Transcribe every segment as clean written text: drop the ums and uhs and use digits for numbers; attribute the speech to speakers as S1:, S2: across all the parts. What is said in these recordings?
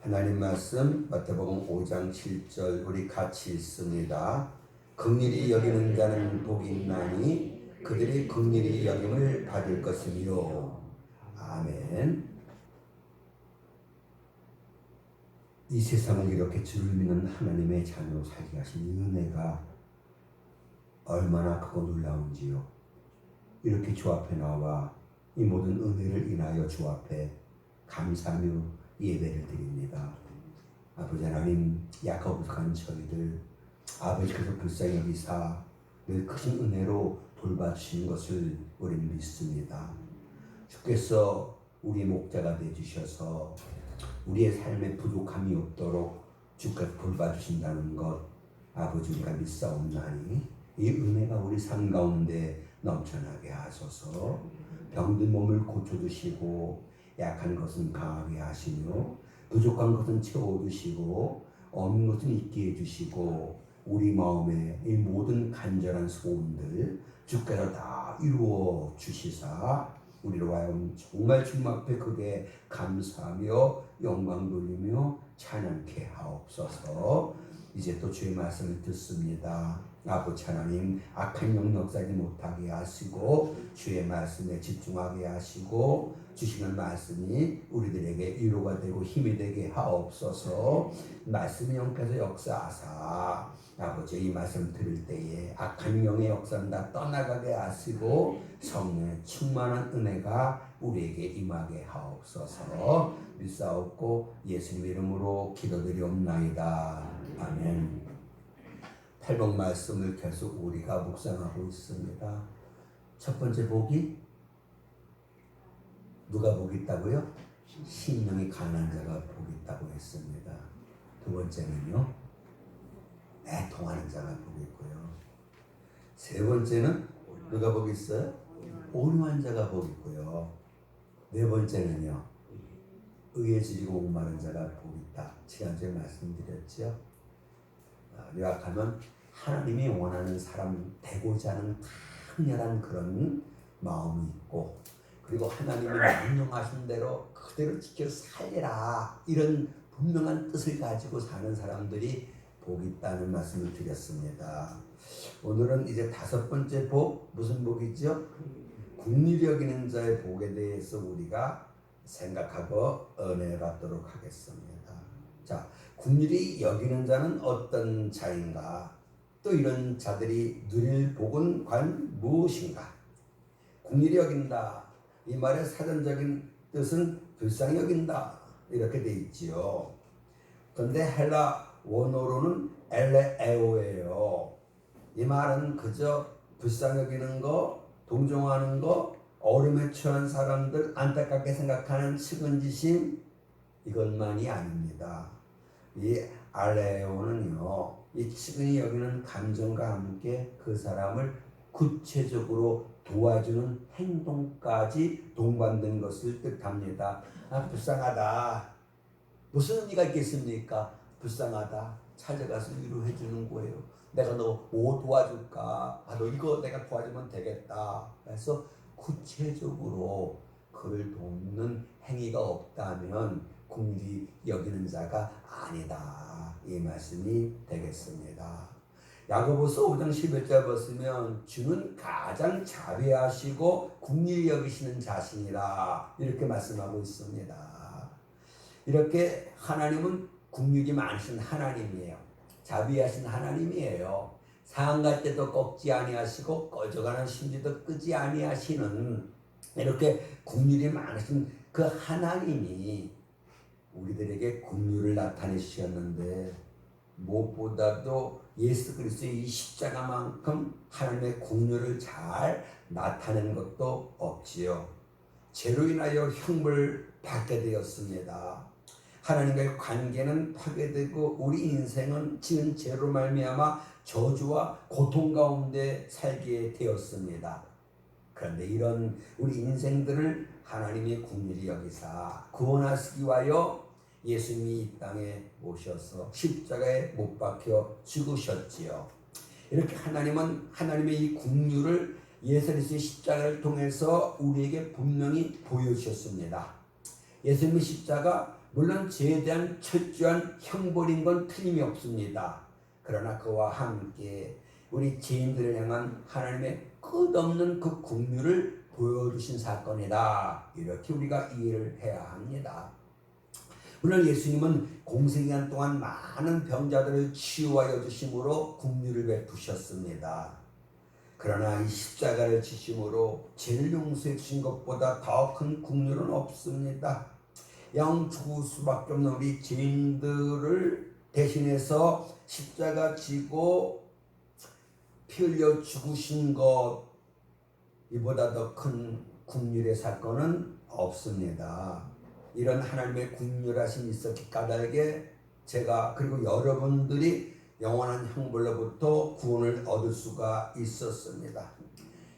S1: 하나님 말씀 마태복음 5장 7절 우리 같이 읽습니다. 긍휼히 여기는 자는 복이 있나니 그들이 긍휼히 여김을 받을 것이니요. 아멘. 이 세상을 이렇게 주를 믿는 하나님의 자녀로 살게 하신 이 은혜가 얼마나 크고 놀라운지요. 이렇게 주 앞에 나와 이 모든 은혜를 인하여 주 앞에 감사하며 예배를 드립니다. 아버지 하나님, 약하고 부족한 저희들 아버지께서 불쌍히 여기사 늘 크신 은혜로 돌봐주시는 것을 우리는 믿습니다. 주께서 우리의 목자가 되어주셔서 우리의 삶에 부족함이 없도록 주께서 돌봐주신다는 것 아버지 우리가 믿사옵나니 이 은혜가 우리 삶 가운데 넘쳐나게 하소서. 병든 몸을 고쳐주시고 약한 것은 강하게 하시며 부족한 것은 채워주시고 없는 것은 있게 해주시고 우리 마음에 이 모든 간절한 소원들 주께서 다 이루어 주시사 우리로 하여금 정말 주님 앞에 크게 감사하며 영광 돌리며 찬양케 하옵소서. 이제 또 주의 말씀을 듣습니다. 아버지 하나님, 악한 영 역사하지 못하게 하시고 주의 말씀에 집중하게 하시고 주시는 말씀이 우리들에게 위로가 되고 힘이 되게 하옵소서. 말씀의 영께서 역사하사 아버지 이 말씀 들을 때에 악한 영의 역사는 다 떠나가게 하시고 성령의 충만한 은혜가 우리에게 임하게 하옵소서. 믿사옵고 예수님 이름으로 기도드리옵나이다. 아멘. 8번 말씀을 계속 우리가 묵상하고 있습니다. 첫 번째 복이 누가 복이 있다고요? 심령이 가난한 자가 복이 있다고 했습니다. 두 번째는요, 애통하는 자가 복이 있고요. 세 번째는 누가 복이 있어요? 온유한 자가 복이 있고요. 네 번째는요, 의에 지리고 목마른 자가 복이 있다. 지난주에 말씀드렸죠. 요약하면 하나님이 원하는 사람 되고자 하는 강렬한 그런 마음이 있고, 그리고 하나님이 명령하신 대로 그대로 지켜 살리라 이런 분명한 뜻을 가지고 사는 사람들이 복이 있다는 말씀을 드렸습니다. 오늘은 이제 다섯 번째 복, 무슨 복이죠? 긍휼히 여기는 자의 복에 대해서 우리가 생각하고 은혜 받도록 하겠습니다. 자, 긍휼히 여기는 자는 어떤 자인가? 또 이런 자들이 누릴 복은 과연 무엇인가? 긍휼히 여긴다. 이 말의 사전적인 뜻은 불쌍히 여긴다. 이렇게 돼 있지요. 그런데 헬라 원어로는 엘레에오예요. 이 말은 그저 불쌍히 여기는 거, 동정하는 거, 어려움에 처한 사람들 안타깝게 생각하는 측은지심 이것만이 아닙니다. 이 알레오는요, 이 측은히 여기는 감정과 함께 그 사람을 구체적으로 도와주는 행동까지 동반된 것을 뜻합니다. 불쌍하다. 무슨 의미가 있겠습니까? 불쌍하다. 찾아가서 위로해 주는 거예요. 내가 너 뭐 도와줄까? 너 이거 내가 도와주면 되겠다. 그래서 구체적으로 그를 돕는 행위가 없다면 긍휼히 여기는 자가 아니다. 이 말씀이 되겠습니다. 야고보서 5장 11절 보시면 주는 가장 자비하시고 긍휼히 여기시는 자신이라 이렇게 말씀하고 있습니다. 이렇게 하나님은 긍휼이 많으신 하나님이에요. 자비하신 하나님이에요. 상할 때도 꺾지 아니하시고 꺼져가는 심지도 끄지 아니하시는 이렇게 긍휼이 많으신 그 하나님이 우리들에게 긍휼을 나타내주셨는데 무엇보다도 예수 그리스도의 이 십자가만큼 하나님의 긍휼을 잘 나타내는 것도 없지요. 죄로 인하여 형벌을 받게 되었습니다. 하나님과의 관계는 파괴되고 우리 인생은 지은 죄로 말미암아 저주와 고통 가운데 살게 되었습니다. 그런데 이런 우리 인생들을 하나님의 긍휼히 여기사 구원하시기 위하여 예수님이 이 땅에 오셔서 십자가에 못 박혀 죽으셨지요. 이렇게 하나님은 하나님의 이 긍휼을 예수 그리스도의 십자가를 통해서 우리에게 분명히 보여주셨습니다. 예수님의 십자가 물론 죄에 대한 철저한 형벌인 건 틀림이 없습니다. 그러나 그와 함께 우리 죄인들을 향한 하나님의 끝없는 그 긍휼을 보여주신 사건이다. 이렇게 우리가 이해를 해야 합니다. 물론 예수님은 공생기간 동안 많은 병자들을 치유하여 주심으로 긍휼을 베푸셨습니다. 그러나 이 십자가를 지심으로 죄를 용서해 주신 것보다 더 큰 긍휼은 없습니다. 영 죽을 수밖에 없는 우리 죄인들을 대신해서 십자가 지고 피 흘려 죽으신 것, 이보다 더 큰 긍휼의 사건은 없습니다. 이런 하나님의 긍휼하심이 있었기 까닭에 제가 그리고 여러분들이 영원한 형벌로부터 구원을 얻을 수가 있었습니다.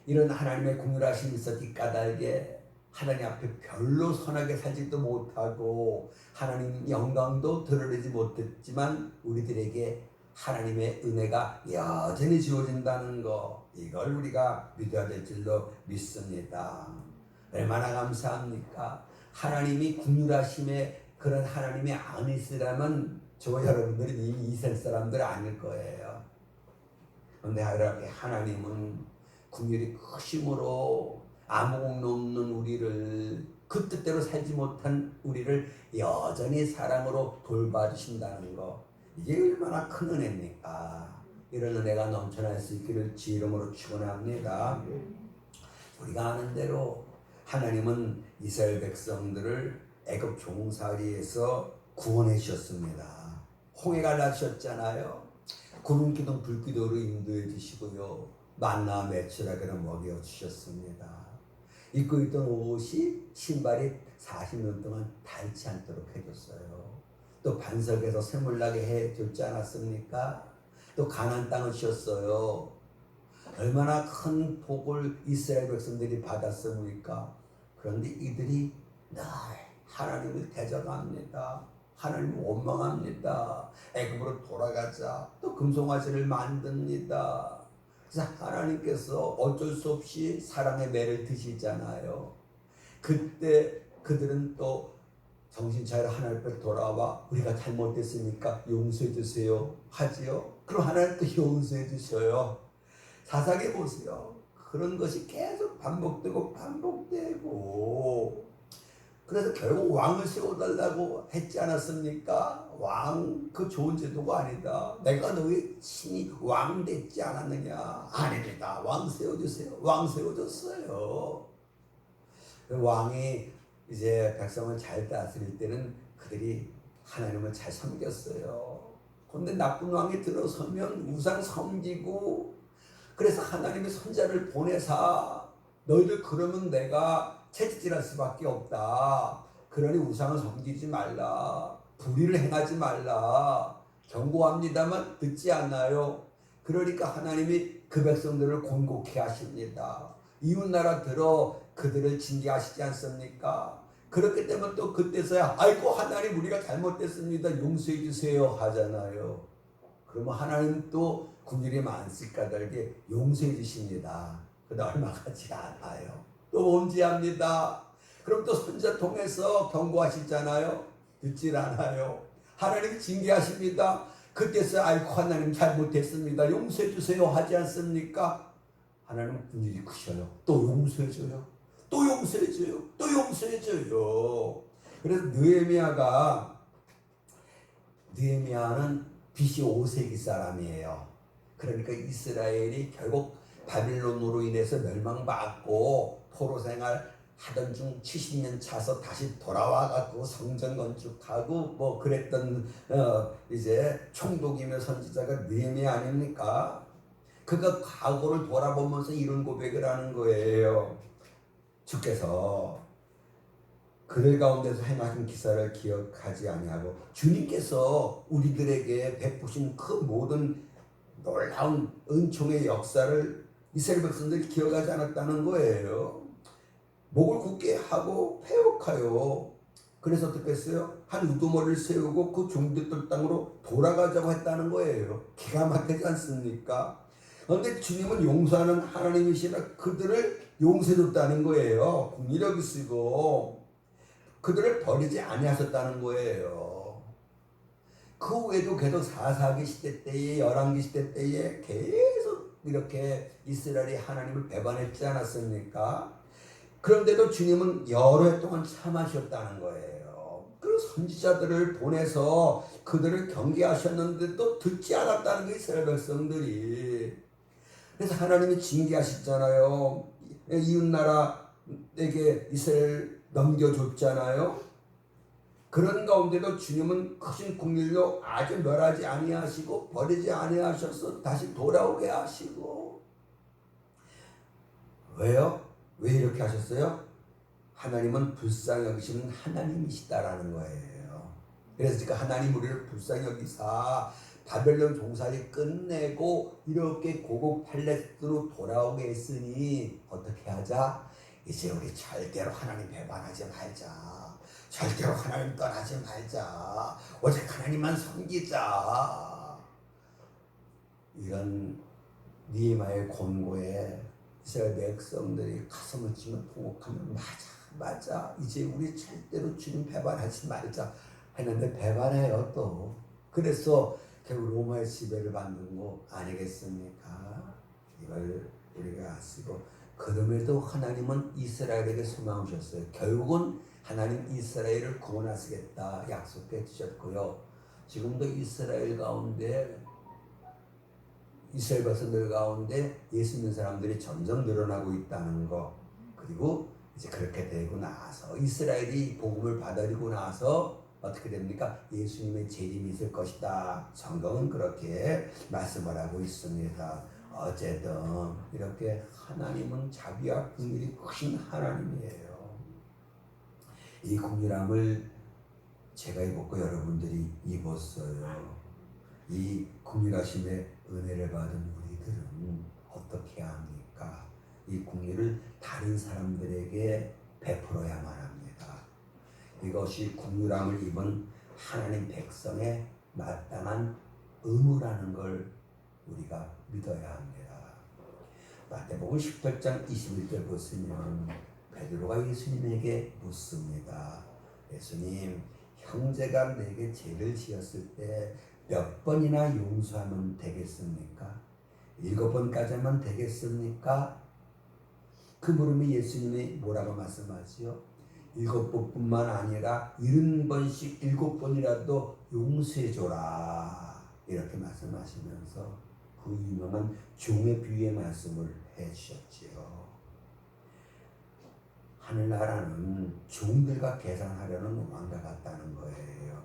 S1: 이런 하나님의 긍휼하심이 있었기 까닭에 하나님 앞에 별로 선하게 살지도 못하고 하나님 영광도 드러내지 못했지만 우리들에게 하나님의 은혜가 여전히 주어진다는 거, 이걸 우리가 믿어야 될 줄로 믿습니다. 얼마나 감사합니까? 하나님이 긍휼하심에 그런 하나님이 아니시라면 저 여러분들은 이미 이세 사람들 아닐 거예요. 그런데 이렇게 하나님은 긍휼이 크심으로 아무것도 없는 우리를, 그 뜻대로 살지 못한 우리를 여전히 사랑으로 돌봐주신다는 거, 이게 얼마나 큰 은혜입니까? 이런 은혜가 넘쳐날 수 있기를 주 이름으로 축원합니다. 우리가 아는 대로 하나님은 이스라엘 백성들을 애굽 종살이에서 구원해 주셨습니다. 홍해가 나셨잖아요. 구름 기둥 불 기둥으로 인도해 주시고요, 만나 매출하게로 먹여 주셨습니다. 입고 있던 옷이, 신발이 40년 동안 닳지 않도록 해줬어요. 또 반석에서 샘물나게 해줬지 않았습니까? 또 가나안 땅을 주셨어요. 얼마나 큰 복을 이스라엘 백성들이 받았습니까? 그런데 이들이 늘 하나님을 대적합니다. 하나님을 원망합니다. 애굽으로 돌아가자. 또 금송아지를 만듭니다. 그래서 하나님께서 어쩔 수 없이 사랑의 매를 드시잖아요. 그때 그들은 또 정신 차려 하나님 앞에 돌아와 우리가 잘못됐으니까 용서해 주세요 하지요. 그럼 하나님 또 용서해 주셔요. 사상해 보세요. 그런 것이 계속 반복되고 그래서 결국 왕을 세워달라고 했지 않았습니까? 왕, 그 좋은 제도가 아니다. 내가 너희 친히 왕 됐지 않았느냐? 아닙니다. 왕 세워주세요. 왕 세워줬어요. 왕이 이제 백성을 잘 다스릴 때는 그들이 하나님을 잘 섬겼어요. 그런데 나쁜 왕이 들어서면 우상 섬기고, 그래서 하나님의 선자를 보내사 너희들 그러면 내가 채찍질할 수밖에 없다. 그러니 우상을 섬기지 말라. 불의를 행하지 말라. 경고합니다만 듣지 않나요? 그러니까 하나님이 그 백성들을 곤곡해 하십니다. 이웃나라 들어 그들을 징계하시지 않습니까? 그렇기 때문에 또 그때서야 아이고 하나님 우리가 잘못됐습니다. 용서해 주세요 하잖아요. 그러면 하나님 또 긍휼이 많으실 까닭에 용서해 주십니다. 그러나 얼마 가지 않아요. 또 범죄합니다. 그럼 또 선자 통해서 경고하시잖아요. 듣질 않아요. 하나님 징계하십니다. 그때서 아이고 하나님 잘못했습니다. 용서해 주세요 하지 않습니까? 하나님은 긍휼이 크셔요. 또 용서해 줘요. 또 용서해 줘요. 또 용서해 줘요. 그래서 느헤미야는 BC 5세기 사람이에요. 그러니까 이스라엘이 결국 바빌론으로 인해서 멸망받고 포로 생활 하던 중 70년 차서 다시 돌아와가지고 성전 건축하고 뭐 그랬던 이제 총독이며 선지자가 느헤미야 아닙니까? 그가 과거를 돌아보면서 이런 고백을 하는 거예요. 주께서 그들 가운데서 행하신 기사를 기억하지 아니하고 주님께서 우리들에게 베푸신 그 모든 놀라운 은총의 역사를 이스라엘 백성들이 기억하지 않았다는 거예요. 목을 굳게 하고 회복하여. 그래서 어떻게 했어요? 한 우두머리를 세우고 그 종들들 땅으로 돌아가자고 했다는 거예요. 기가 막히지 않습니까? 그런데 주님은 용서하는 하나님이시라 그들을 용서해줬다는 거예요. 긍휼히 여기시고. 그들을 버리지 아니하셨다는 거예요. 그 후에도 계속 사사기 시대 때에 열왕기 시대 때에 계속 이렇게 이스라엘이 하나님을 배반했지 않았습니까? 그런데도 주님은 여러 해 동안 참으셨다는 거예요. 그 선지자들을 보내서 그들을 경계하셨는데도 듣지 않았다는 게 이스라엘 백성들이. 그래서 하나님이 징계하셨잖아요. 이웃나라에게 이스라엘 넘겨줬잖아요. 그런 가운데도 주님은 크신 긍휼로 아주 멸하지 아니하시고 버리지 아니하셔서 다시 돌아오게 하시고. 왜요? 왜 이렇게 하셨어요? 하나님은 불쌍히 여기시는 하나님이시다라는 거예요. 그래서 지금 하나님 우리를 불쌍히 여기사 바벨론 종살이 끝내고 이렇게 고국 팔레스티나로 돌아오게 했으니 어떻게 하자? 이제 우리 절대로 하나님 배반하지 말자. 절대로 하나님 떠나지 말자. 오직 하나님만 섬기자. 이런 니에마의 권고에 이스라엘 백성들이 가슴을 치며 통곡하면 맞아 이제 우리 절대로 주님 배반하지 말자 했는데 배반해요 또. 그래서 결국 로마의 지배를 받는 거 아니겠습니까? 이걸 우리가 아시고 그럼에도 하나님은 이스라엘에게 소망을 주셨어요. 결국은 하나님 이스라엘을 구원하시겠다 약속해 주셨고요. 지금도 이스라엘 가운데 이스라엘 백성들 가운데 예수 믿는 사람들이 점점 늘어나고 있다는 거. 그리고 이제 그렇게 되고 나서 이스라엘이 복음을 받아들이고 나서 어떻게 됩니까? 예수님의 재림이 있을 것이다. 성경은 그렇게 말씀을 하고 있습니다. 어쨌든 이렇게 하나님은 자비와 긍휼이 크신 하나님이에요. 이 긍휼함을 제가 입었고 여러분들이 입었어요. 이 긍휼하심의 은혜를 받은 우리들은 어떻게 합니까? 이 긍휼을 다른 사람들에게 베풀어야만 합니다. 이것이 긍휼함을 입은 하나님 백성의 마땅한 의무라는 걸 우리가 믿어야 합니다. 마태복음 18장 21절 보시면 베드로가 예수님에게 묻습니다. 예수님, 형제가 내게 죄를 지었을 때 몇 번이나 용서하면 되겠습니까? 7번까지 하면 되겠습니까? 그 물음에 예수님이 뭐라고 말씀하지요? 7번뿐만 아니라 70번씩 7번이라도 용서해줘라 이렇게 말씀하시면서 그 유명한 종의 비유의 말씀을 해주셨지요. 하늘나라는 종들과 계산하려는 왕과 같다는 거예요.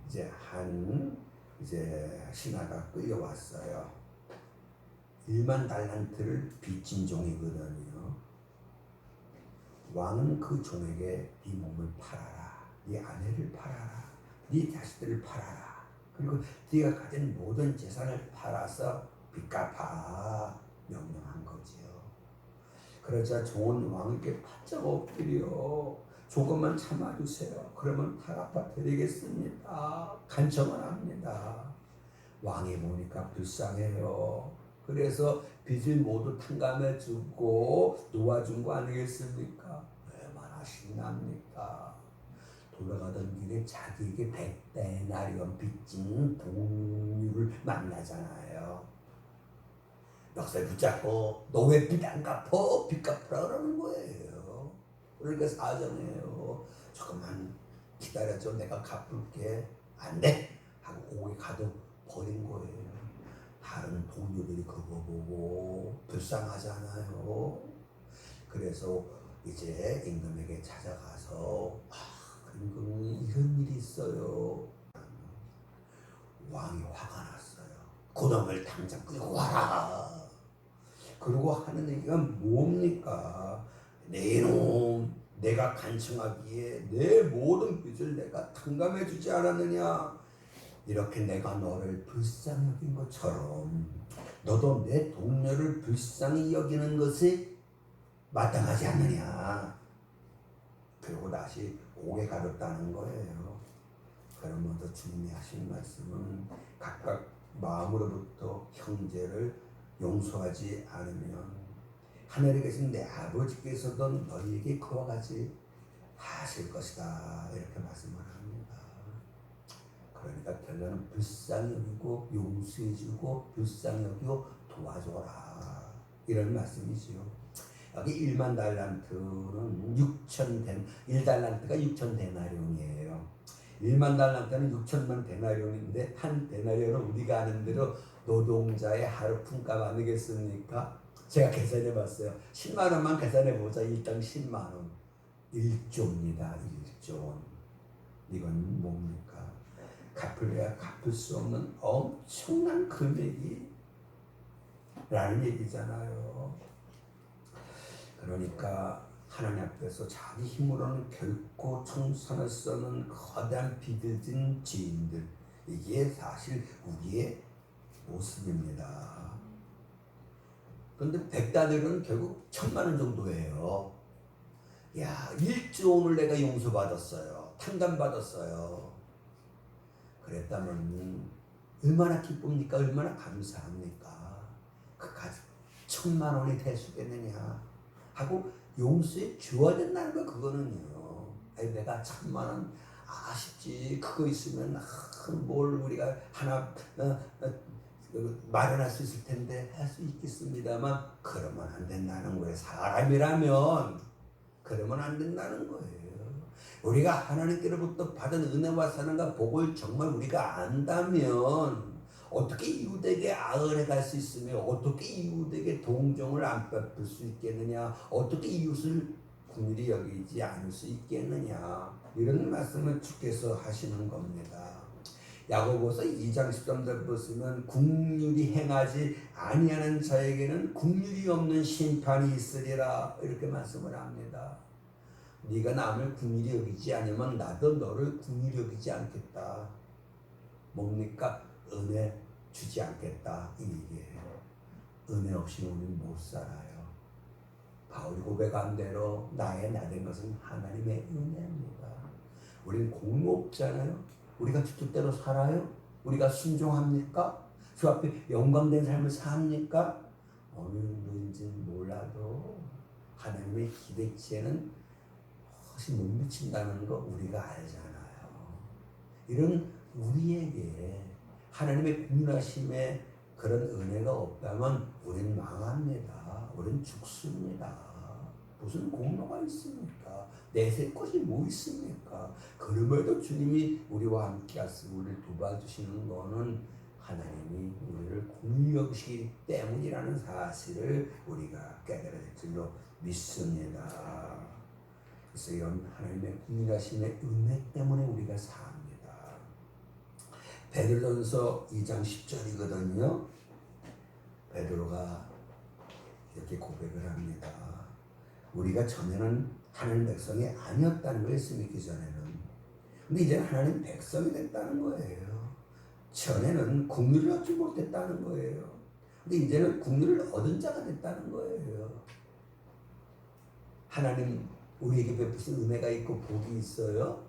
S1: 이제 신하가 끌려왔어요. 1만 달란트를 빚진 종이거든요. 왕은 그 종에게 네 몸을 팔아라, 네 아내를 팔아라, 네 자식들을 팔아라. 그리고 네가 가진 모든 재산을 팔아서 빚 갚아 명령한 거지요. 그러자 종은 왕에게 바짝 엎드려 조금만 참아주세요. 그러면 다 갚아드리겠습니다. 간청을 합니다. 왕이 보니까 불쌍해요. 그래서 빚을 모두 탕감해주고 놓아준 거 아니겠습니까? 얼마나 신납니까? 돌아가던 길에 자기에게 100데나리온 빚진 동료를 만나잖아요. 멱살 붙잡고 너 왜 빚 안 갚어? 빚 갚으라 그러는 거예요. 그러니까 사정해요. 조금만 기다려줘. 내가 갚을게. 안 돼? 하고 옥에 가둬 버린 거예요. 다른 동료들이 그거 보고 불쌍하잖아요. 그래서 이제 임금에게 찾아가서 임금이 이런 일이 있어요. 왕이 화가 났어요. 그놈을 당장 끌고 와라. 그러고 하는 얘기가 뭡니까? 내 이놈, 내가 간청하기에 내 모든 빚을 내가 탕감해 주지 않았느냐? 이렇게 내가 너를 불쌍히 여긴 것처럼 너도 내 동료를 불쌍히 여기는 것이 마땅하지 않느냐? 그리고 다시 옥에 가뒀다는 거예요. 그러면서 주님이 하신 말씀은 각각 마음으로부터 형제를 용서하지 않으면 하늘에 계신 내 아버지께서도 너희에게 그와 같이 하실 것이다 이렇게 말씀을 합니다. 그러니까 결론은 불쌍히 여기고 용서해주고 불쌍히 여기고 도와줘라 이런 말씀이지요. 여기 1만 달란트는 1달란트가 6천 데나리온이에요. 1만 달란트는 6천만 데나리온인데 한 데나리온은 우리가 아는 대로 노동자의 하루 품값 아니겠습니까? 제가 계산해 봤어요. 10만 원만 계산해 보자. 일당 10만 원. 1조입니다. 1조 원. 이건 뭡니까? 갚을래야 갚을 수 없는 엄청난 금액이 라는 얘기잖아요. 그러니까 하나님 앞에서 자기 힘으로는 결코 청산할 수 없는 거대한 비들진 죄인들, 이게 사실 우리의 모습입니다. 그런데 백달러는 결국 1,000만 원 정도예요. 야, 1조 원을 내가 용서받았어요. 탕감받았어요. 그랬다면 얼마나 기쁩니까? 얼마나 감사합니까? 그까지 1,000만 원이 될 수 있겠느냐 하고 용서해 주어야 된다는 거. 그거는요, 아니 내가 1,000만 원 아쉽지, 그거 있으면 뭘 우리가 하나 마련할 수 있을 텐데 할 수 있겠습니다만, 그러면 안 된다는 거예요. 사람이라면 그러면 안 된다는 거예요. 우리가 하나님께로부터 받은 은혜와 사랑과 복을 정말 우리가 안다면 어떻게 이웃에게 아은해 갈 수 있으며 어떻게 이웃에게 동정을 안 베풀 수 있겠느냐, 어떻게 이웃을 긍휼히 여기지 않을 수 있겠느냐, 이런 말씀을 주께서 하시는 겁니다. 야고보서 2장 13절 보시면 긍휼히 행하지 아니하는 자에게는 긍휼이 없는 심판이 있으리라 이렇게 말씀을 합니다. 네가 남을 긍휼히 여기지 않으면 나도 너를 긍휼히 여기지 않겠다. 뭡니까? 은혜 주지 않겠다 이 얘기예요. 은혜 없이 우리는 못 살아요. 바울이 고백한 대로 나의 나된 것은 하나님의 은혜입니다. 우리는 공로 없잖아요. 우리가 주 뜻대로 살아요? 우리가 순종합니까? 주 앞에 영광된 삶을 삽니까? 어느 정도인지는 몰라도 하나님의 기대치에는 훨씬 못 미친다는 거 우리가 알잖아요. 이런 우리에게 하나님의 긍휼하심에 그런 은혜가 없다면 우리는 망합니다. 우리는 죽습니다. 무슨 공로가 있습니까? 내세 것이 뭐 있습니까? 그럼에도 주님이 우리와 함께 하시고 우리를 도와주시는 거는 하나님이 우리를 긍휼히 여기시기 때문이라는 사실을 우리가 깨달아야 될 줄로 믿습니다. 그래서 이런 하나님의 긍휼하심의 은혜 때문에 우리가 삽니다. 베드로전서 2장 10절이거든요. 베드로가 이렇게 고백을 합니다. 우리가 전에는 하나님 백성이 아니었다는 거 예수 믿기 전에는. 근데 이제는 하나님 백성이 됐다는 거예요. 전에는 긍휼을 얻지 못했다는 거예요. 근데 이제는 긍휼을 얻은 자가 됐다는 거예요. 하나님 우리에게 베푸신 은혜가 있고 복이 있어요?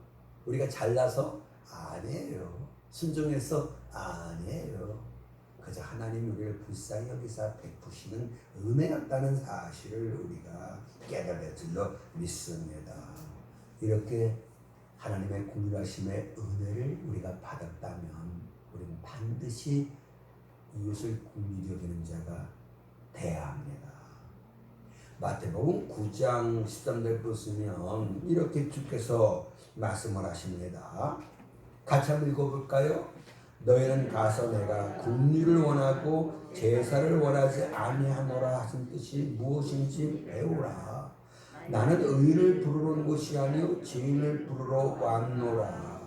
S1: 우리가 잘나서? 아니에요. 순종해서? 아니에요. 그저 하나님이 우리를 불쌍히 여기사 베푸시는 은혜였다는 사실을 우리가 깨달을 줄로 믿습니다. 이렇게 하나님의 긍휼하심의 은혜를 우리가 받았다면 우리는 반드시 이웃을 긍휼히 여기는 자가 되어야 합니다. 마태복음 9장 13절 보시면 이렇게 주께서 말씀을 하십니다. 같이 한번 읽어볼까요? 너희는 가서 내가 긍휼을 원하고 제사를 원하지 아니하노라 하신 뜻이 무엇인지 배우라. 나는 의인을 부르러 온 것이 아니요 죄인을 부르러 왔노라.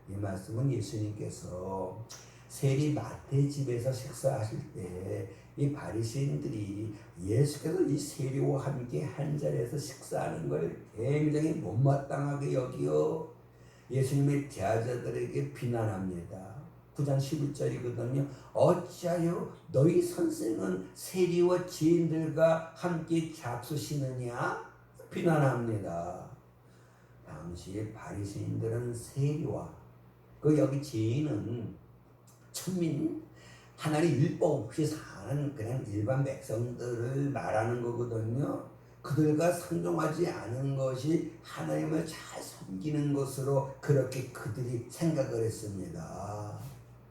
S1: 이 말씀은 예수님께서 세리 마태 집에서 식사하실 때 이 바리새인들이 예수께서 이 세리와 함께 한 자리에서 식사하는 걸 굉장히 못마땅하게 여기어 예수님의 제자들에게 비난합니다. 9장 11절이거든요. 어찌하여 너희 선생은 세리와 죄인들과 함께 잡수시느냐? 비난합니다. 당시 바리새인들은 세리와 여기 죄인은 천민, 하나님 율법 없이 사는 그냥 일반 백성들을 말하는 거거든요. 그들과 상종하지 않은 것이 하나님을 잘 섬기는 것으로 그렇게 그들이 생각을 했습니다.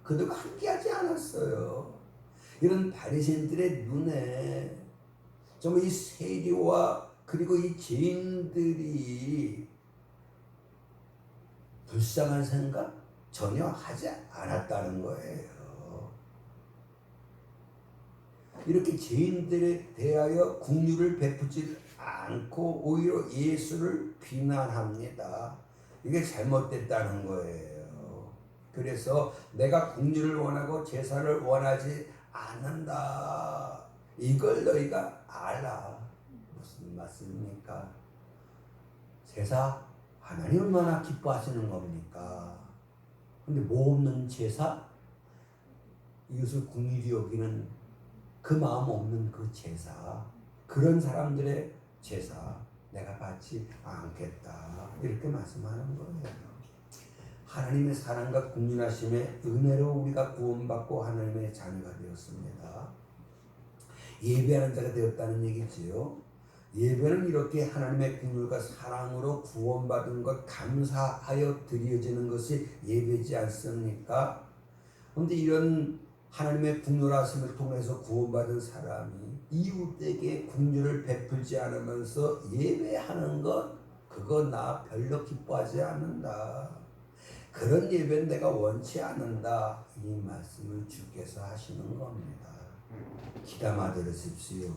S1: 그들과 함께하지 않았어요. 이런 바리새인들의 눈에 정말 이 세리와 그리고 이 죄인들이 불쌍한 생각 전혀 하지 않았다는 거예요. 이렇게 죄인들에 대하여 긍휼을 베푸지 않고 오히려 예수를 비난합니다. 이게 잘못됐다는 거예요. 그래서 내가 긍휼을 원하고 제사를 원하지 않는다. 이걸 너희가 알아. 무슨 말씀입니까? 제사 하나님 얼마나 기뻐하시는 겁니까? 근데 뭐 없는 제사? 이것을 긍휼히 여기는 그 마음 없는 그 제사, 그런 사람들의 제사 내가 받지 않겠다. 이렇게 말씀하는 거예요. 하나님의 사랑과 긍휼하심의 은혜로 우리가 구원받고 하나님의 자녀가 되었습니다. 예배하는 자가 되었다는 얘기지요. 예배는 이렇게 하나님의 긍휼과 사랑으로 구원받은 것 감사하여 드려지는 것이 예배지 않습니까? 그런데 이런 하나님의 긍휼하심을 통해서 구원받은 사람이 이웃에게 긍휼을 베풀지 않으면서 예배하는 것, 그거 나 별로 기뻐하지 않는다. 그런 예배는 내가 원치 않는다. 이 말씀을 주께서 하시는 겁니다. 귀담아 들으십시오.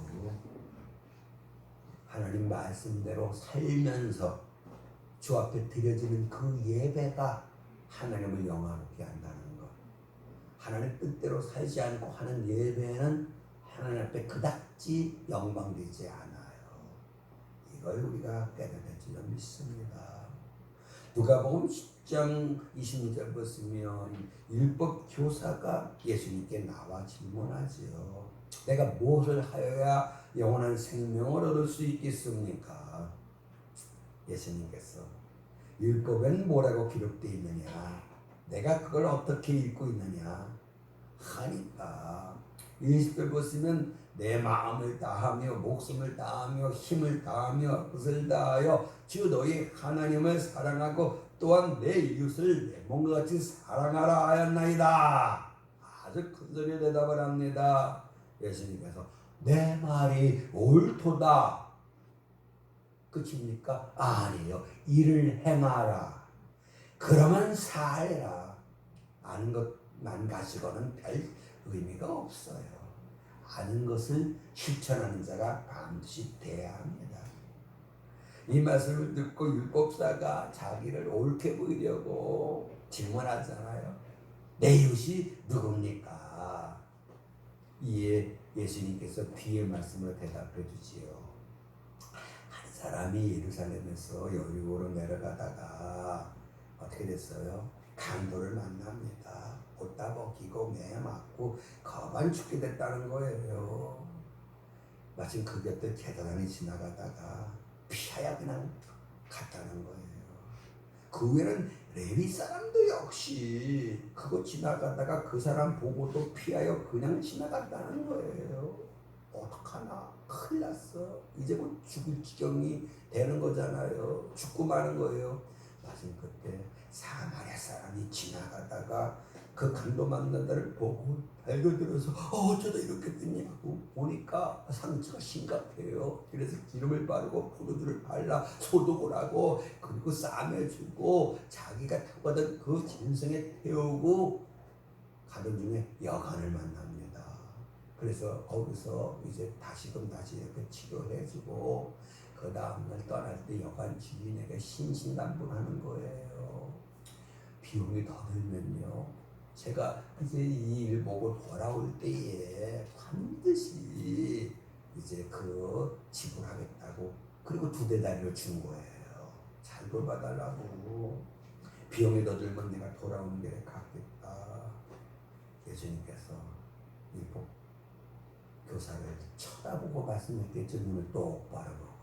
S1: 하나님 말씀대로 살면서 주 앞에 드려지는 그 예배가 하나님을 영화롭게 한다는 것. 하나님 뜻대로 살지 않고 하는 예배는 하나님 앞에 그닥지 영광되지 않아요. 이걸 우리가 깨달을 줄 믿습니다. 누가복음 10장 26절 보시면 율법 교사가 예수님께 나와 질문하지요. 내가 무엇을 하여야 영원한 생명을 얻을 수 있겠습니까? 예수님께서 율법엔 뭐라고 기록되어 있느냐? 내가 그걸 어떻게 읽고 있느냐 하니까 20절 보시면 내 마음을 다하며 목숨을 다하며 힘을 다하며 뜻을 다하여 주 너희 하나님을 사랑하고 또한 내 이웃을 내 몸과 같이 사랑하라 하였나이다. 아주 큰 소리로 대답을 합니다. 예수님께서 내 말이 옳도다. 끝입니까? 아니요. 이를 행하라. 그러면 살라. 아는 것만 가지고는 별 의미가 없어요. 아는 것을 실천하는 자가 반드시 돼야 합니다. 이 말씀을 듣고 율법사가 자기를 옳게 보이려고 질문하잖아요. 내 이웃이 누굽니까? 이에 예수님께서 뒤의 말씀으로 대답해 주지요. 한 사람이 예루살렘에서 여리고로 내려가다가 어떻게 됐어요? 강도를 만납니다. 옷다 벗기고 매 맞고 거반 죽게 됐다는 거예요. 마침 그 곁에 제사장이 지나가다가 피하야 그냥 갔다는 거예요. 그 후에는 레위 사람도 역시 그거 지나가다가 그 사람 보고도 피하여 그냥 지나갔다는 거예요. 어떡하나 큰일 났어. 이제 곧 죽을 지경이 되는 거잖아요. 죽고 마는 거예요. 마침 그때 사마리아 사람이 지나가다가 그 강도 만난다를 보고 발견들어서 어쩌다 이렇게 됐냐고 보니까 상처가 심각해요. 그래서 기름을 바르고 포도주를 발라 소독을 하고 그리고 싸매주고 자기가 타고 가던 그 짐승에 태우고 가던 중에 여관을 만납니다. 그래서 거기서 이제 다시금 다시 이렇게 치료해주고 그 다음날 떠날 때 여관 주인에게 신신당부하는 거예요. 비용이 더 들면요. 제가 이제 이 일 보고 돌아올 때에 반드시 이제 그 지불하겠다고 그리고 2대다리를 준 거예요. 잘 돌봐달라고. 비용이 더 들면 내가 돌아오는 길에 갚겠다. 예수님께서 율법 교사를 쳐다보고 말씀했겠죠. 눈을 똑바로 보고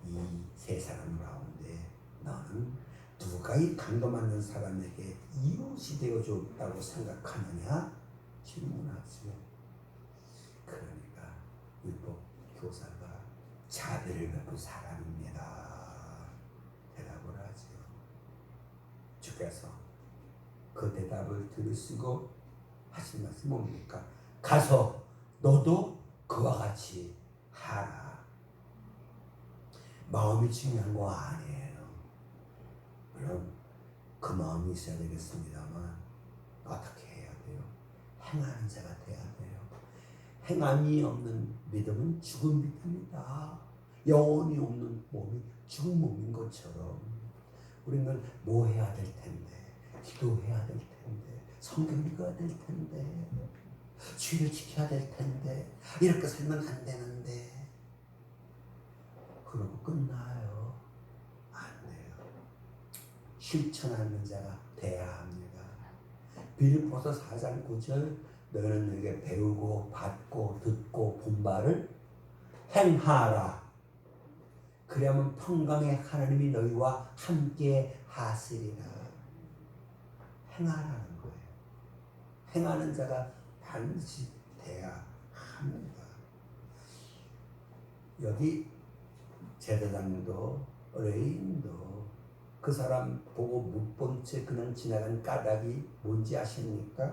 S1: 이 세 사람 가운데 너는 누가 이 강도 맞는 사람에게 이웃이 되어줬다고 생각하느냐? 질문하지요. 그러니까 율법 교사가 자비를 베푼 사람입니다. 대답을 하죠. 주께서 그 대답을 들으시고 하신 말씀이 뭡니까? 가서 너도 그와 같이 하라. 마음이 중요한 거 아니에요. 물론 그 마음이 있어야 되겠습니다만 어떻게 해야 돼요? 행하는 자가 돼야 돼요. 행함이 없는 믿음은 죽은 믿음이다. 영혼이 없는 몸이 죽은 몸인 것처럼 우리는 뭐 해야 될 텐데, 기도해야 될 텐데, 성경 읽어야 될 텐데, 주의를 지켜야 될 텐데, 이렇게 살면 안 되는데 그러고 끝나요? 안 돼요. 실천하는 자가 돼야 합니다. 빌립보서 4장 9절 너희는 너에게 배우고 받고 듣고 본 바를 행하라. 그리하면 평강의 하나님이 너희와 함께 하시리라. 행하라는 거예요. 행하는 자가 반드시 돼야 합니다. 여기 제사장도 레인도 그 사람 보고 못 본 채 그냥 지나간 까닭이 뭔지 아십니까?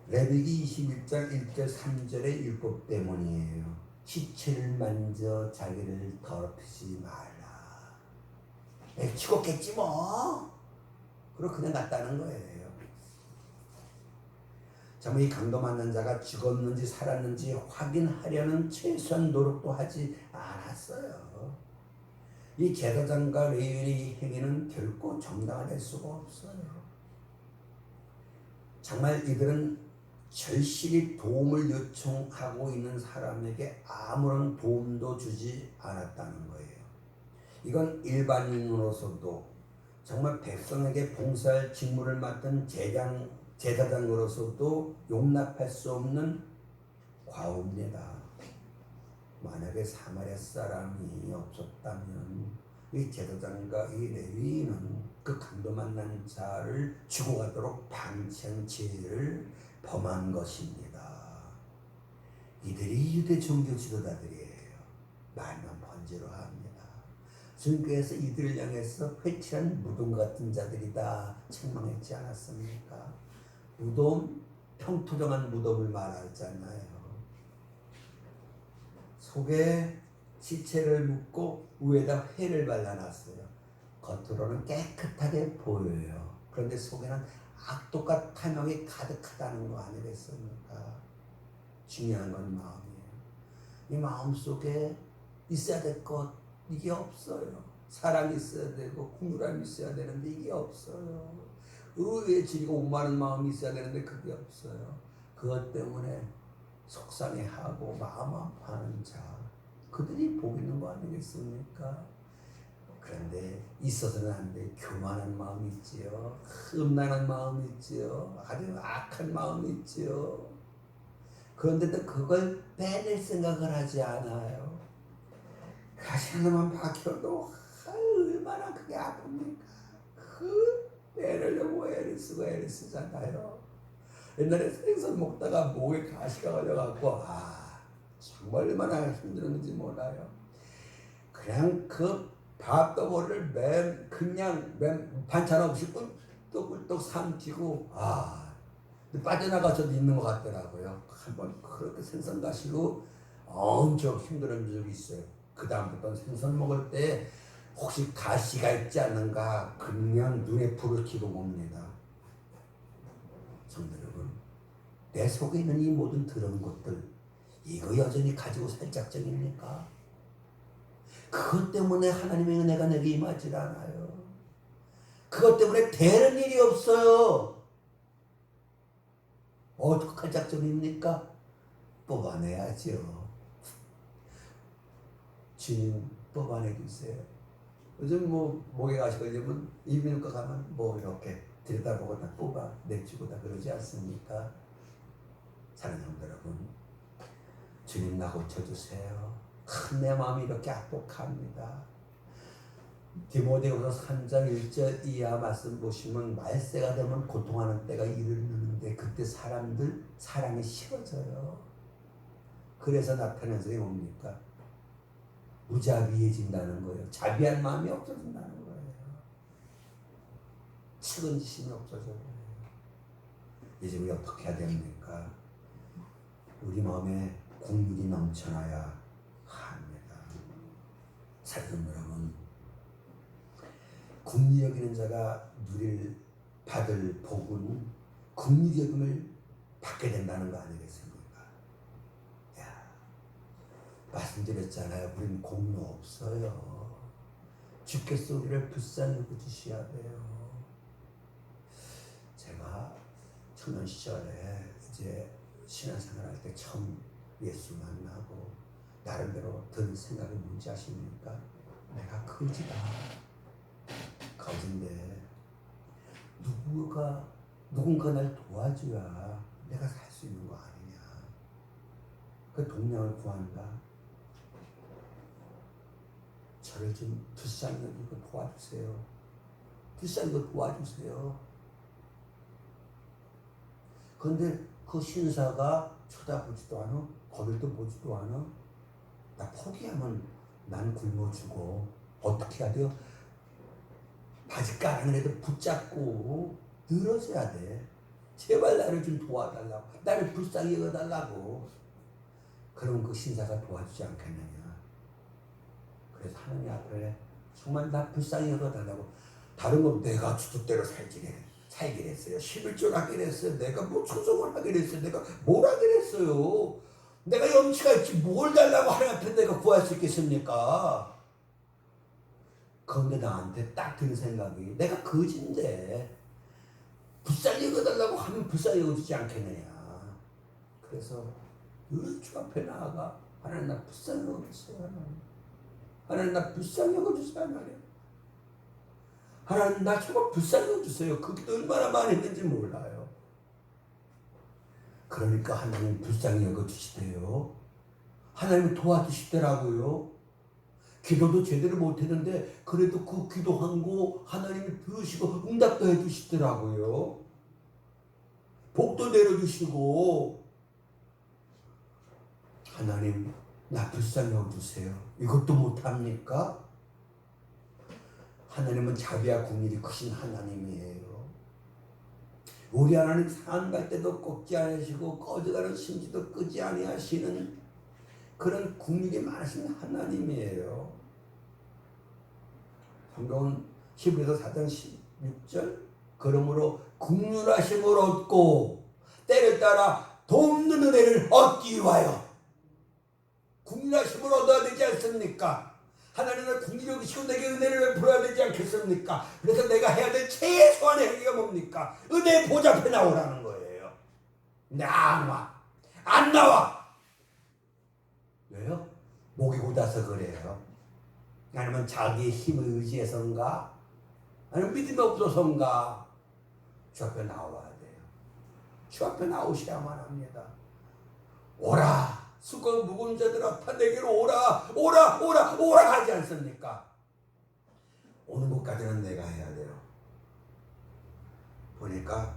S1: 레위기 21장 1절 3절의 율법 때문이에요. 시체를 만져 자기를 더럽히지 말라. 죽었겠지 뭐. 그리고 그냥 갔다는 거예요. 정말 이 강도 만난 자가 죽었는지 살았는지 확인하려는 최소한 노력도 하지 않았어요. 이 제사장과 레위인의 행위는 결코 정당화될 수가 없어요. 정말 이들은 절실히 도움을 요청하고 있는 사람에게 아무런 도움도 주지 않았다는 거예요. 이건 일반인으로서도 정말 백성에게 봉사할 직무를 맡은 제사장으로서도 용납할 수 없는 과오입니다. 만약에 사마리아 사람이 없었다면 이 제사장과 이 레위인은 그 강도 만난 자를 죽어가도록 방치한 죄를 범한 것입니다. 이들이 유대 종교 지도자들이에요. 말만 번지로 합니다. 주님께서 이들을 향해서 회칠한 무덤 같은 자들이다 책망했지 않았습니까? 무덤, 평토정한 무덤을 말하잖아요. 속에 시체를 묻고 위에다 회를 발라놨어요. 겉으로는 깨끗하게 보여요. 그런데 속에는 악독과 탐욕이 가득하다는 거 아니겠습니까? 중요한 건 마음이에요. 이 마음 속에 있어야 될 것 이게 없어요. 사랑이 있어야 되고 국률함이 있어야 되는데 이게 없어요. 의에 지리고 오만한 마음이 있어야 되는데 그게 없어요. 그것 때문에 속상해하고 마음 아파하는 자 그들이 복 있는 거 아니겠습니까? 그런데 있어서는 안 돼. 교만한 마음이 있지요. 음란한 마음이 있지요. 아주 악한 마음이 있지요. 그런데도 그걸 빼낼 생각을 하지 않아요. 가시나만 박혀도 얼마나 그게 아픕니까? 그 빼내려고 애를 쓰잖아요. 옛날에 생선 먹다가 목에 가시가 걸려갖고 정말 얼마나 힘들었는지 몰라요. 그냥 그 밥덩어리를 그냥 반찬 없이 꿀떡꿀떡 삼키고 빠져나가서도 있는 것 같더라고요. 한번 그렇게 생선 가시고 엄청 힘들은 적이 있어요. 그 다음부터는 생선 먹을 때 혹시 가시가 있지 않는가 그냥 눈에 불을 켜고 봅니다. 성도 여러분, 내 속에 있는 이 모든 더러운 것들 이거 여전히 가지고 살 작정입니까? 그것 때문에 하나님의 은혜가 내게 임하지 않아요. 그것 때문에 되는 일이 없어요. 어떡할 작정입니까? 뽑아내야죠. 주님 뽑아내 주세요. 요즘 목에 가시 걸리면 이비인후과 가면 이렇게 들여다보고 다 뽑아내주고 다 그러지 않습니까? 사랑하는 성도 여러분, 주님 나 고쳐주세요. 내 마음이 이렇게 악독합니다. 디모데후서 3장 1절 이하 말씀 보시면 말세가 되면 고통하는 때가 이르는데 그때 사람들 사랑이 식어져요. 그래서 나타나는 것이 뭡니까? 무자비해진다는 거예요. 자비한 마음이 없어진다는 거예요. 측은지심이 없어져요. 이제 우리 어떻게 해야 됩니까? 우리 마음에 국률이 넘쳐나야 합니다. 사랑하는 여러분, 국리 여기는 자가 받을 복은 국리 여김을 받게 된다는 거 아니겠습니까? 야, 말씀드렸잖아요. 우리는 공로 없어요. 주께서 우리를 불쌍히 여겨주셔야 돼요. 제가 청년 시절에 이제 신앙생활 할 때 처음 예수 만나고 나름대로 드는 생각이 뭔지 아십니까? 내가 거지다. 거진데 누군가 날 도와줘야 내가 살 수 있는 거 아니냐. 그 동량을 구한다. 저를 좀 불쌍히 여기고 도와주세요. 불쌍히 도와주세요. 그런데 그 신사가 쳐다보지도 않아. 거들도 보지도 않아. 나 포기하면 난 굶어 죽어. 어떻게 해야 돼요? 바지 까는 애도 붙잡고 늘어져야 돼. 제발 나를 좀 도와달라고. 나를 불쌍히 여겨달라고. 그럼 그 신사가 도와주지 않겠느냐. 그래서 하나님 앞에 정말 나 불쌍히 여겨달라고. 다른 건 내가 주뜻대로 살긴 했어요. 11조 하긴 했어요. 내가 뭐 초성을 하긴 했어요. 내가 뭘 하긴 했어요. 내가 염치가 있지 뭘 달라고 하나님 앞에 내가 구할 수 있겠습니까? 그런데 나한테 딱 드는 생각이 내가 거지인데 불쌍히 여겨달라고 하면 불쌍히 여겨주지 않겠느냐. 그래서 늘 주 앞에 나아가 하나님 나 불쌍히 여겨주세요. 하나님 나 불쌍히 여겨주세요. 하나님 나 정말 불쌍히 여겨주세요. 그게 얼마나 많이 했는지 몰라요. 그러니까 하나님 불쌍히 여겨주시대요. 하나님이 도와주시더라고요. 기도도 제대로 못했는데 그래도 그 기도한 거 하나님이 들으시고 응답도 해주시더라고요. 복도 내려주시고. 하나님 나 불쌍히 여겨주세요. 이것도 못합니까? 하나님은 자비와 국률이 크신 하나님이에요. 우리 하나님 산 갈 때도 꺾지 않으시고 꺼져가는 심지도 끄지 아니하시는 그런 국률이 많으신 하나님이에요. 성경은 히브리서 4장 16절 그러므로 국률하심을 얻고 때를 따라 돕는 은혜를 얻기 위하여. 국률하심을 얻어야 되지 않습니까? 하나님은 국률이 여기시고 내게 은혜를 베풀어야 되지 않겠습니까? 그래서 내가 해야 될 최소한의 행위가 뭡니까? 은혜 보좌 앞에 나오라는 거예요. 근데 안 나와. 왜요? 목이 곧아서 그래요. 아니면 자기의 힘을 의지해서인가? 아니면 믿음이 없어서인가? 주 앞에 나와야 돼요. 주 앞에 나오셔야만 합니다. 오라 수고 무거운 자들아 다 내게로 오라 하지 않습니까? 오는 것까지는 내가 해야 돼요. 보니까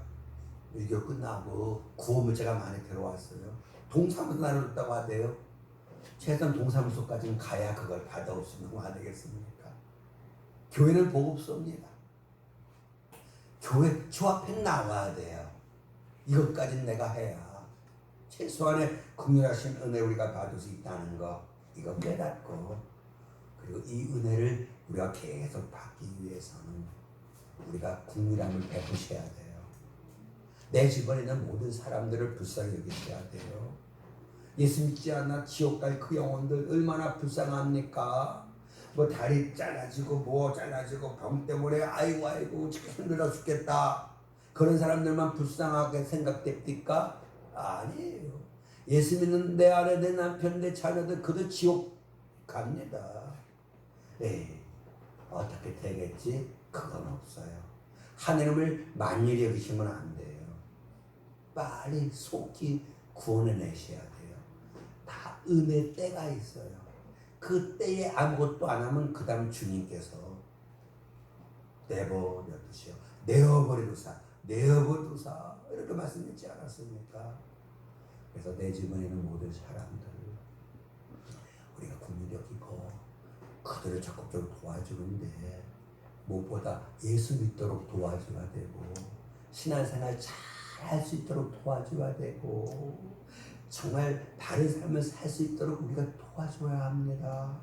S1: 유교 끝나고 구호물자가 많이 들어왔어요. 동사무소 나눠줬다고 하대요. 최소한 동사무소까지는 가야 그걸 받아올 수 있는 거 아니겠습니까? 교회는 보급소입니다. 교회 주 앞에 나와야 돼요. 이것까지는 내가 해야 최소한의 긍휼하신 은혜 우리가 받을 수 있다는 거 이거 깨닫고, 그리고 이 은혜를 우리가 계속 받기 위해서는 우리가 긍휼함을 베푸셔야 돼요. 내 주변에 있는 모든 사람들을 불쌍히 여기셔야 돼요. 예수 믿지 않아 지옥 갈 그 영혼들 얼마나 불쌍합니까? 뭐 다리 잘라지고 병 때문에 아이고 힘들어 죽겠다. 그런 사람들만 불쌍하게 생각됩니까? 아니에요. 예수 믿는 내 아내, 내 남편, 내 자녀들 그도 지옥 갑니다. 에이, 어떻게 되겠지? 그건 없어요. 하나님을 만일히 여기시면 안 돼요. 빨리 속히 구원해내셔야 돼요. 다 은혜 때가 있어요. 그 때에 아무것도 안 하면 그 다음 주님께서 내버려두시오. 내어버리도사 이렇게 말씀했지 않았습니까? 그래서 내 주변에 있는 모든 사람들 우리가 긍휼히 여기고 그들을 적극적으로 도와주는데 무엇보다 예수 믿도록 도와줘야 되고 신앙생활 잘 할 수 있도록 도와줘야 되고 정말 바른 삶을 살 수 있도록 우리가 도와줘야 합니다.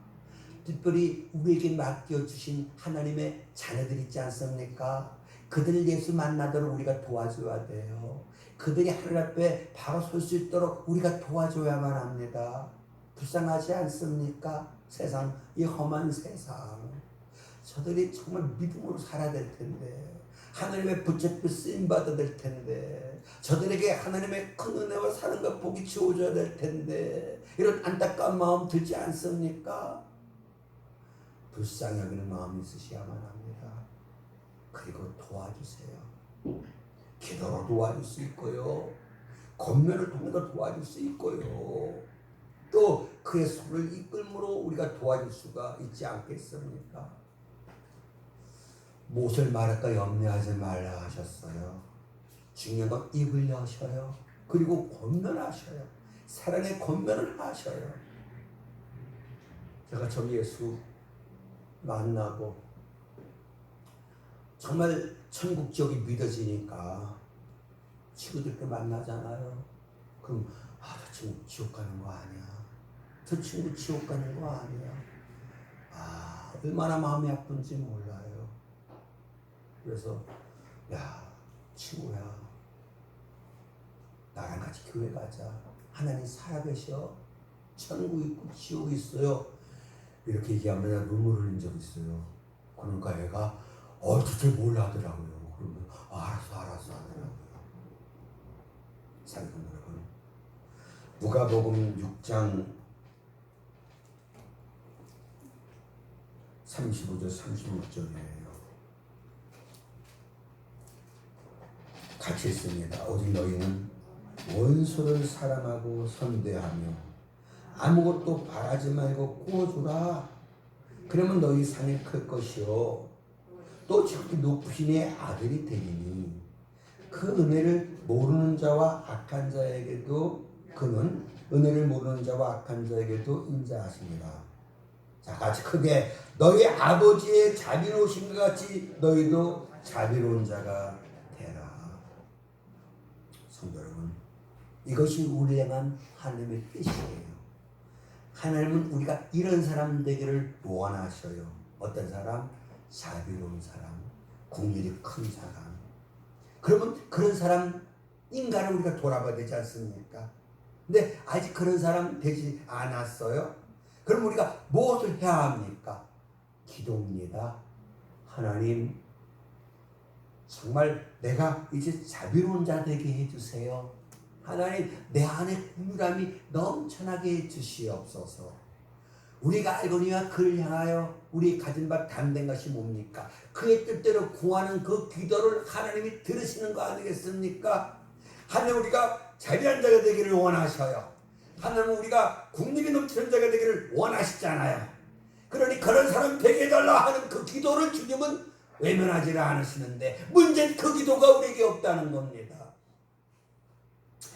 S1: 특별히 우리에게 맡겨주신 하나님의 자녀들 있지 않습니까? 그들 예수 만나도록 우리가 도와줘야 돼요. 그들이 하늘 앞에 바로 설 수 있도록 우리가 도와줘야만 합니다. 불쌍하지 않습니까? 세상, 이 험한 세상. 저들이 정말 믿음으로 살아야 될 텐데 하나님의 붙잡혀 쓰임받아야 될 텐데 저들에게 하나님의 큰 은혜와 사랑과 복이 주어져야 될 텐데 이런 안타까운 마음 들지 않습니까? 불쌍히 여기는 마음이 있으셔야만 합니다. 그리고 도와주세요. 기도로 도와줄 수 있고요. 권면을 통해서 도와줄 수 있고요. 또 그의 손을 이끌므로 우리가 도와줄 수가 있지 않겠습니까? 무엇을 말할까 염려하지 말라 하셨어요. 중요한 건 입을 여셔요. 그리고 권면하셔요. 사랑의 권면을 하셔요. 제가 저 예수 만나고 정말 천국 지옥이 믿어지니까 친구들께 만나잖아요. 그럼 저 친구 지옥 가는 거 아니야. 저 친구 지옥 가는 거 아니야. 얼마나 마음이 아픈지 몰라요. 그래서 친구야 나랑 같이 교회 가자. 하나님 살아계셔. 천국 있고 지옥이 있어요. 이렇게 얘기하면 내가 눈물을 흘린 적이 있어요. 그러니까 애가 도대체 몰라 하더라고요. 그러면 알았어 하더라고요. 사랑하는 여러분, 누가복음 6장 35절 36절이에요. 같이 있습니다. 오직 너희는 원수를 사랑하고 선대하며 아무것도 바라지 말고 꾸어주라. 그러면 너희 상이 클 것이요 또 저기 높으신 이의 아들이 되리니 그 은혜를 모르는 자와 악한 자에게도 그는 은혜를 모르는 자와 악한 자에게도 인자하시니라. 자, 같이 크게 너희 아버지의 자비로우신 것 같이 너희도 자비로운 자가 되라. 성도 여러분, 이것이 우리를 향한 하나님의 뜻이에요. 하나님은 우리가 이런 사람 되기를 원하셔요. 어떤 사람? 자비로운 사람, 국률이 큰 사람. 그러면 그런 사람 인간을 우리가 돌아봐야 되지 않습니까? 근데 아직 그런 사람 되지 않았어요. 그럼 우리가 무엇을 해야 합니까? 기도입니다. 하나님, 정말 내가 이제 자비로운 자 되게 해주세요. 하나님, 내 안에 국률함이 넘쳐나게 해주시옵소서. 우리가 알거니와 그를 향하여 우리 가진 바 담된 것이 뭡니까? 그의 뜻대로 구하는 그 기도를 하나님이 들으시는 거 아니겠습니까? 하나님, 우리가 자비한 자가 되기를 원하셔요. 하나님, 우리가 국률이 넘치는 자가 되기를 원하시잖아요. 그러니 그런 사람 되게 해달라 하는 그 기도를 주님은 외면하지 않으시는데 문제는 그 기도가 우리에게 없다는 겁니다.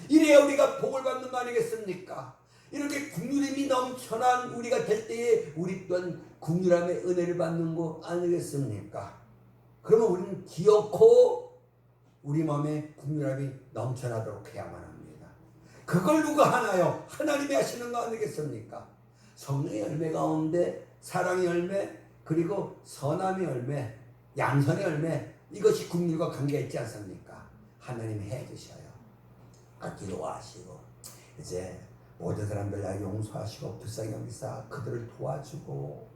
S1: 이래야 우리가 복을 받는 거 아니겠습니까? 이렇게 국률함이 넘쳐난 우리가 될 때에 우리 또한 국률함의 은혜를 받는 거 아니겠습니까? 그러면 우리는 기어코 우리 마음에 국률함이 넘쳐나도록 해야만 합니다. 그걸 누가 하나요? 하나님이 하시는 거 아니겠습니까? 성령의 열매 가운데 사랑의 열매, 그리고 선함의 열매, 양선의 열매, 이것이 국률과 관계가 있지 않습니까? 하나님이 해주셔요. 기도하시고 이제 모든 사람들 나 용서하시고 불쌍히 여기사 그들을 도와주고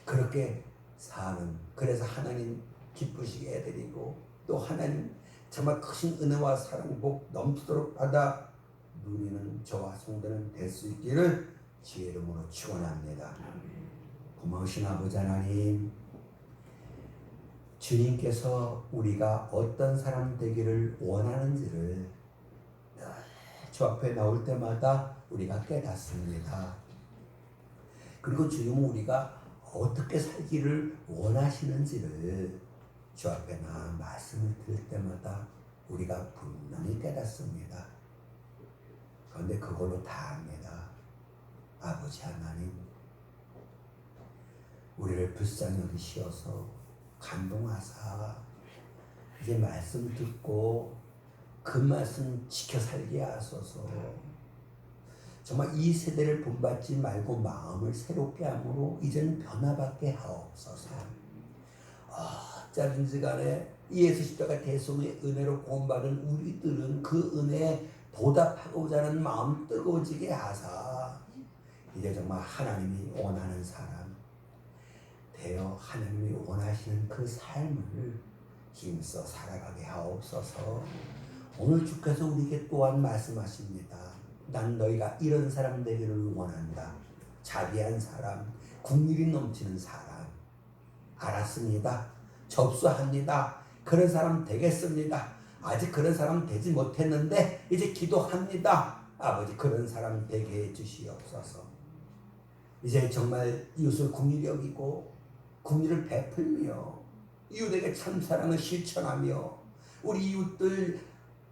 S1: 그렇게 사는, 그래서 하나님 기쁘시게 해드리고 또 하나님 정말 크신 은혜와 사랑 복 넘치도록 받아 누리는 저와 성도는 될 수 있기를 주의 이름으로 축원합니다. 고마우신 아버지 하나님, 주님께서 우리가 어떤 사람 되기를 원하는지를 주 앞에 나올 때마다 우리가 깨닫습니다. 그리고 주님은 우리가 어떻게 살기를 원하시는지를 주 앞에 나 말씀을 들을 때마다 우리가 분명히 깨닫습니다. 그런데 그걸로 다 압니다. 아버지 하나님, 우리를 불쌍히 여기시어서 감동하사 이제 말씀 듣고 그 말씀 지켜 살게 하소서. 정말 이 세대를 본받지 말고 마음을 새롭게 함으로 이제는 변화받게 하옵소서. 어쩌든지 간에 예수 십자가 대속의 은혜로 구원받은 우리들은 그 은혜에 보답하고자 하는 마음 뜨거워지게 하사 이제 정말 하나님이 원하는 사람 되어 하나님이 원하시는 그 삶을 힘써 살아가게 하옵소서. 오늘 주께서 우리에게 또한 말씀하십니다. 난 너희가 이런 사람 되기를 원한다. 자비한 사람, 긍휼이 넘치는 사람. 알았습니다. 접수합니다. 그런 사람 되겠습니다. 아직 그런 사람 되지 못했는데 이제 기도합니다. 아버지 그런 사람 되게 해주시옵소서. 이제 정말 이웃을 긍휼히 여기고 긍휼을 베풀며 이웃에게 참사랑을 실천하며 우리 이웃들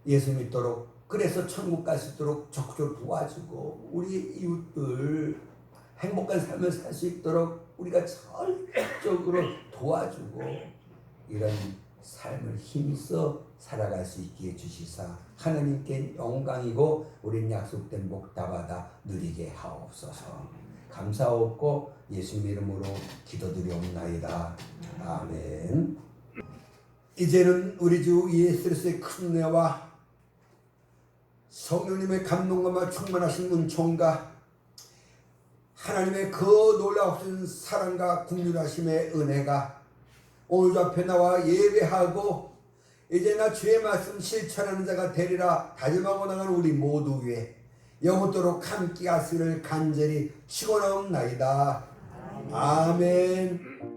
S1: 예수 믿도록 그래서 천국 갈 수 있도록 적극적으로 도와주고 우리 이웃들 행복한 삶을 살 수 있도록 우리가 적극적으로 도와주고 이런 삶을 힘써 살아갈 수 있게 해주시사 하나님께 영광이고 우린 약속된 복 다 받아 누리게 하옵소서. 감사하옵고 예수님 이름으로 기도드리옵나이다. 아멘. 이제는 우리 주 예수 그리스도의 큰 은혜와 성령님의 감동감과 충만하신 은총과 하나님의 그 놀라우신 사랑과 긍휼하심의 은혜가 오늘 앞에 나와 예배하고 이제 나 주의 말씀 실천하는 자가 되리라 다짐하고 나가는 우리 모두 위에 영원토록 함께 하시기를 간절히 축원하옵나이다. 아멘.